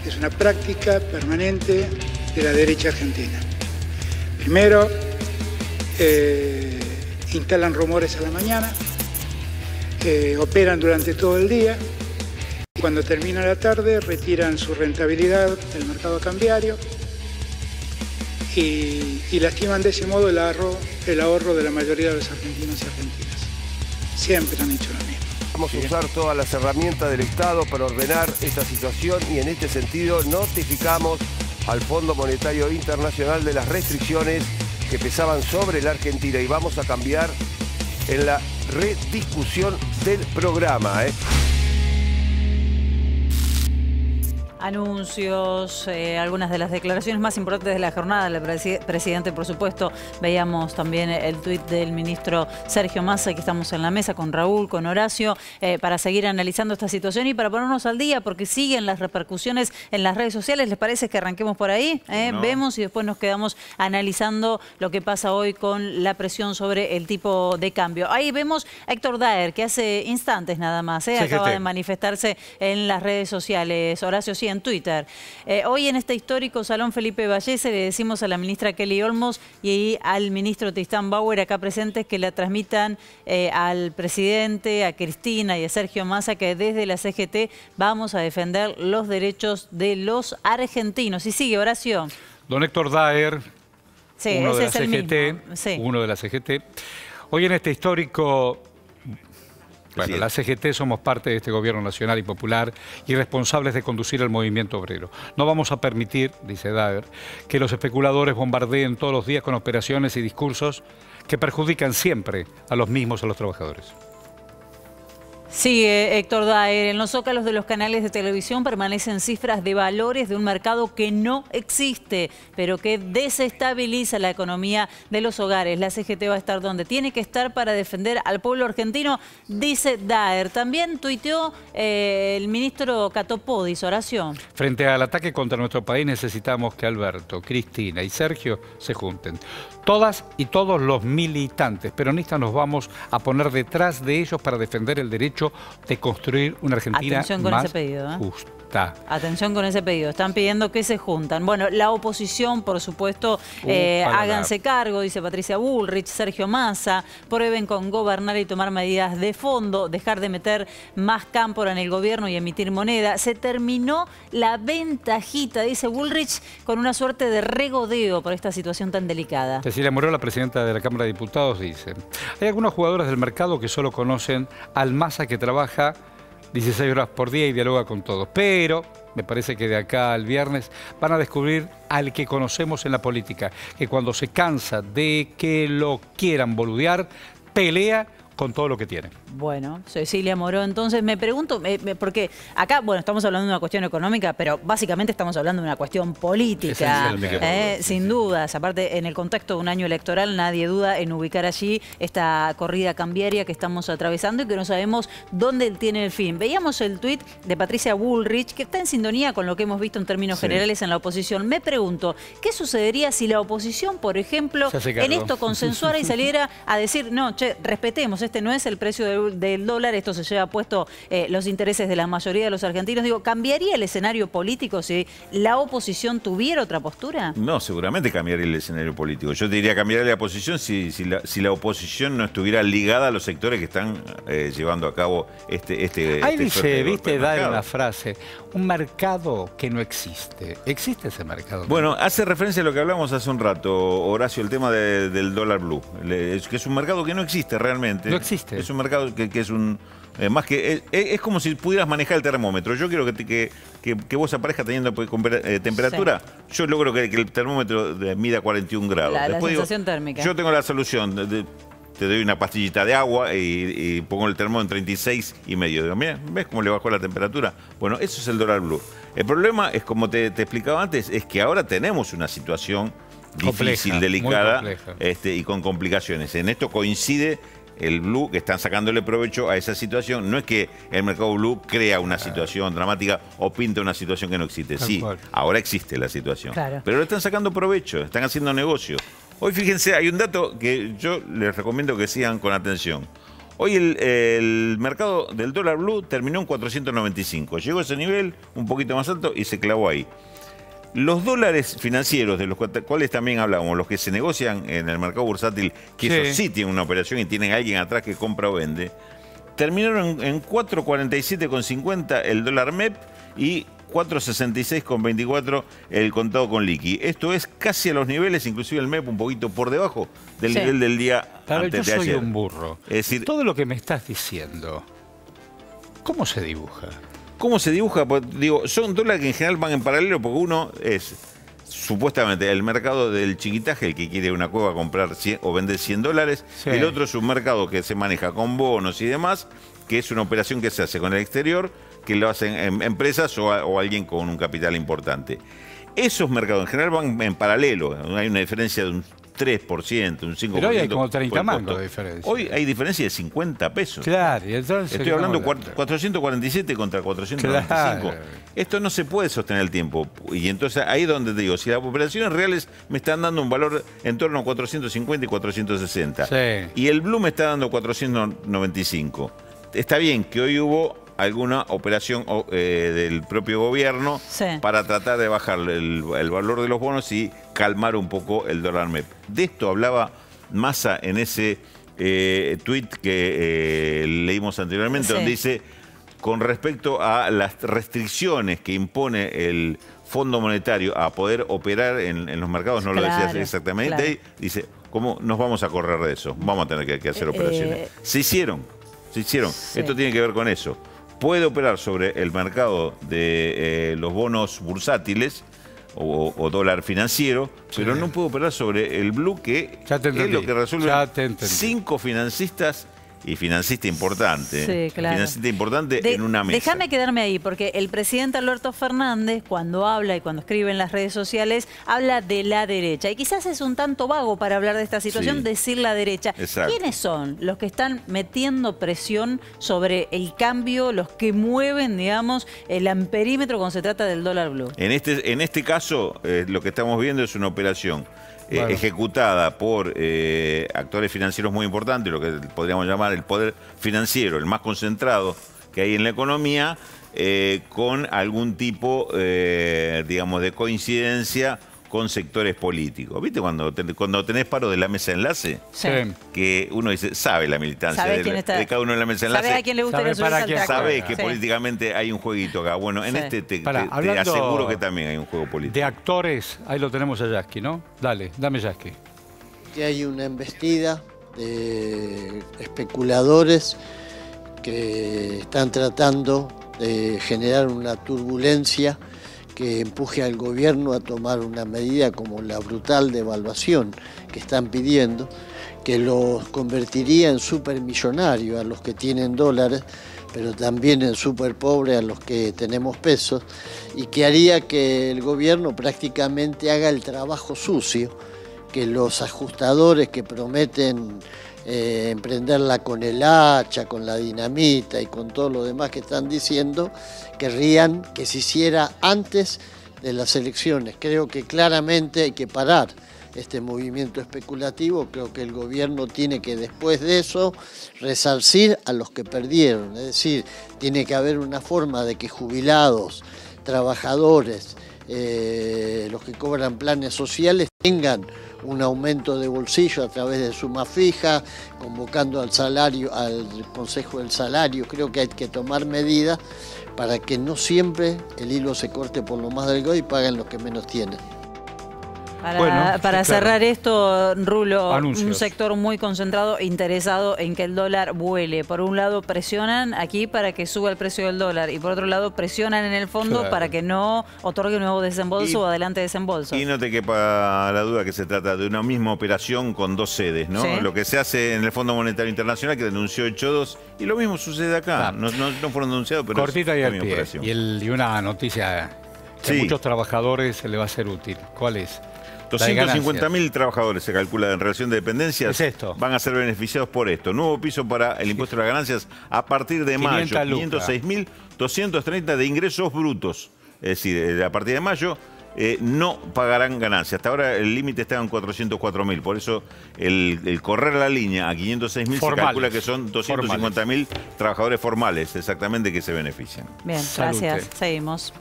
Es una práctica permanente de la derecha argentina. Primero, instalan rumores a la mañana, operan durante todo el día, y cuando termina la tarde retiran su rentabilidad del mercado cambiario y lastiman de ese modo el ahorro de la mayoría de los argentinos y argentinas. Siempre han hecho lo mismo. Vamos a usar todas las herramientas del Estado para ordenar esta situación y en este sentido notificamos al Fondo Monetario Internacional de las restricciones que pesaban sobre la Argentina y vamos a cambiar en la rediscusión del programa. Anuncios, algunas de las declaraciones más importantes de la jornada del presidente, por supuesto. Veíamos también el tuit del ministro Sergio Massa, que estamos en la mesa con Raúl, con Horacio, para seguir analizando esta situación y para ponernos al día, porque siguen las repercusiones en las redes sociales. ¿Les parece que arranquemos por ahí? No. Vemos y después nos quedamos analizando lo que pasa hoy con la presión sobre el tipo de cambio. Ahí vemos a Héctor Daer, que hace instantes nada más, acaba de manifestarse en las redes sociales. Horacio, sí, en Twitter. Hoy en este histórico Salón Felipe Vallese le decimos a la ministra Kelly Olmos y al ministro Tristán Bauer acá presentes que la transmitan al presidente, a Cristina y a Sergio Massa, que desde la CGT vamos a defender los derechos de los argentinos. Y sigue, Horacio. Don Héctor Daer, sí, uno de la es el CGT, mismo. Sí. Uno de la CGT. Hoy en este histórico... Bueno, la CGT somos parte de este gobierno nacional y popular y responsables de conducir el movimiento obrero. No vamos a permitir, dice Daer, que los especuladores bombardeen todos los días con operaciones y discursos que perjudican siempre a los mismos, a los trabajadores. Sigue Héctor Daer. En los zócalos de los canales de televisión permanecen cifras de valores de un mercado que no existe, pero que desestabiliza la economía de los hogares. La CGT va a estar donde tiene que estar para defender al pueblo argentino, dice Daer. También tuiteó el ministro Catopodis, Horacio. Frente al ataque contra nuestro país necesitamos que Alberto, Cristina y Sergio se junten. Todas y todos los militantes peronistas nos vamos a poner detrás de ellos para defender el derecho de construir una Argentina más justa. Atención con ese pedido. Están pidiendo que se juntan. Bueno, la oposición, por supuesto, háganse cargo, dice Patricia Bullrich, Sergio Massa, prueben con gobernar y tomar medidas de fondo, dejar de meter más cámpora en el gobierno y emitir moneda. Se terminó la ventajita, dice Bullrich, con una suerte de regodeo por esta situación tan delicada. Cecilia Moró, la presidenta de la Cámara de Diputados, dice: hay algunos jugadores del mercado que solo conocen al Massa que trabaja 16 horas por día y dialoga con todos. Pero me parece que de acá al viernes van a descubrir al que conocemos en la política, que cuando se cansa de que lo quieran boludear, pelea con todo lo que tiene. Bueno, Cecilia Moró, entonces me pregunto, porque acá, bueno, estamos hablando de una cuestión económica, pero básicamente estamos hablando de una cuestión política, sin dudas. Aparte, en el contexto de un año electoral, nadie duda en ubicar allí esta corrida cambiaria que estamos atravesando y que no sabemos dónde tiene el fin. Veíamos el tuit de Patricia Bullrich, que está en sintonía con lo que hemos visto en términos generales en la oposición. Me pregunto, ¿qué sucedería si la oposición, por ejemplo, en esto consensuara y saliera a decir, no, che, respetemos, este no es el precio del dólar, esto se lleva puesto los intereses de la mayoría de los argentinos? Digo, ¿cambiaría el escenario político si la oposición tuviera otra postura? No, seguramente cambiaría el escenario político. Yo te diría cambiar la posición si la oposición no estuviera ligada a los sectores que están llevando a cabo Ahí dice, viste, da una frase, un mercado que no existe. ¿Existe ese mercado? Bueno, hace referencia a lo que hablamos hace un rato, Horacio, el tema del dólar blue, que es un mercado que no existe realmente. No existe. Es un mercado que es un... más que es como si pudieras manejar el termómetro. Yo quiero que vos aparezcas teniendo temperatura. Sí. Yo logro que el termómetro mida 41 grados. La sensación térmica. Yo tengo la solución. Te doy una pastillita de agua y pongo el termómetro en 36,5. Digo, mira, ¿ves cómo le bajó la temperatura? Bueno, eso es el dólar blue. El problema es, como te explicaba antes, es que ahora tenemos una situación difícil, delicada y con complicaciones. En esto coincide el blue, que están sacándole provecho a esa situación. No es que el mercado blue crea una situación dramática o pinta una situación que no existe. Sí, ahora existe la situación. Pero le están sacando provecho, están haciendo negocio. Hoy, fíjense, hay un dato que yo les recomiendo que sigan con atención. Hoy el mercado del dólar blue terminó en 495. Llegó a ese nivel, un poquito más alto, y se clavó ahí. Los dólares financieros, de los cuales también hablamos, los que se negocian en el mercado bursátil, que eso sí tienen una operación y tienen a alguien atrás que compra o vende, terminaron en 4.47,50 el dólar MEP y 4.66,24 el contado con liqui. Esto es casi a los niveles, inclusive el MEP un poquito por debajo del nivel del día antes de ayer. Yo soy un burro. Es decir, todo lo que me estás diciendo, ¿cómo se dibuja? ¿Cómo se dibuja? Pues, digo, son dólares que en general van en paralelo porque uno es supuestamente el mercado del chiquitaje, el que quiere una cueva comprar 100 o vender $100. Sí. El otro es un mercado que se maneja con bonos y demás, que es una operación que se hace con el exterior, que lo hacen empresas o alguien con un capital importante. Esos mercados en general van en paralelo. Hay una diferencia de un 3%, un 5%. Pero hoy hay como 30 mangos de diferencia. Hoy hay diferencia de 50 pesos. Claro, y entonces estoy hablando 447 contra 495. Claro. Esto no se puede sostener el tiempo. Y entonces ahí es donde te digo, si las operaciones reales me están dando un valor en torno a 450 y 460. Sí. Y el blue me está dando 495. Está bien que hoy hubo alguna operación del propio gobierno para tratar de bajar el valor de los bonos y calmar un poco el dólar MEP. De esto hablaba Massa en ese tuit que leímos anteriormente, donde dice, con respecto a las restricciones que impone el Fondo Monetario a poder operar en los mercados, no lo decía exactamente, ahí, dice, ¿cómo nos vamos a correr de eso? Vamos a tener que hacer operaciones. Se hicieron. Esto tiene que ver con eso. Puede operar sobre el mercado de los bonos bursátiles o dólar financiero, pero no puede operar sobre el blue, que es lo que resuelven 5 financistas y financista importante. Sí, claro. Financista importante en una mesa. Déjame quedarme ahí, porque el presidente Alberto Fernández, cuando habla y cuando escribe en las redes sociales, habla de la derecha. Y quizás es un tanto vago para hablar de esta situación, decir la derecha. Exacto. ¿Quiénes son los que están metiendo presión sobre el cambio, los que mueven, digamos, el amperímetro cuando se trata del dólar blue? En este caso, lo que estamos viendo es una operación ejecutada por actores financieros muy importantes, lo que podríamos llamar el poder financiero, el más concentrado que hay en la economía, con algún tipo, digamos, de coincidencia con sectores políticos. ¿Viste cuando tenés paro de la mesa de enlace? Sí. Que uno dice, sabe la militancia de cada uno de la mesa de enlace. Sabe a quién le gusta el sabe que políticamente hay un jueguito acá. Bueno, en este te aseguro que también hay un juego político. De actores, ahí lo tenemos a Yasky, ¿no? Dale, dame Yasky. Que hay una embestida de especuladores que están tratando de generar una turbulencia que empuje al gobierno a tomar una medida como la brutal devaluación que están pidiendo, que los convertiría en supermillonarios a los que tienen dólares, pero también en superpobres a los que tenemos pesos, y que haría que el gobierno prácticamente haga el trabajo sucio, que los ajustadores que prometen emprenderla con el hacha, con la dinamita y con todo lo demás que están diciendo, querrían que se hiciera antes de las elecciones. Creo que claramente hay que parar este movimiento especulativo. Creo que el gobierno tiene que, después de eso, resarcir a los que perdieron. Es decir, tiene que haber una forma de que jubilados, trabajadores, los que cobran planes sociales tengan un aumento de bolsillo a través de suma fija, convocando al Consejo del Salario. Creo que hay que tomar medidas para que no siempre el hilo se corte por lo más delgado y paguen los que menos tienen. Para cerrar esto, Rulo, un sector muy concentrado, interesado en que el dólar vuele. Por un lado presionan aquí para que suba el precio del dólar y por otro lado presionan en el fondo para que no otorgue nuevo desembolso o adelante desembolso. Y no te quepa la duda que se trata de una misma operación con dos sedes, ¿no? Sí. Lo que se hace en el Fondo Monetario Internacional, que denunció Hecho2, y lo mismo sucede acá. No fueron denunciados, pero cortita y al pie. Y una noticia que a muchos trabajadores se le va a ser útil. ¿Cuál es? 250.000 trabajadores se calcula en relación de dependencias van a ser beneficiados por esto. Nuevo piso para el impuesto a las ganancias a partir de mayo. 506.230 de ingresos brutos. Es decir, a partir de mayo no pagarán ganancias. Hasta ahora el límite está en 404.000. Por eso el correr la línea a 506.000 se calcula que son 250.000 trabajadores formales exactamente que se benefician. Bien, Salute. gracias. Seguimos.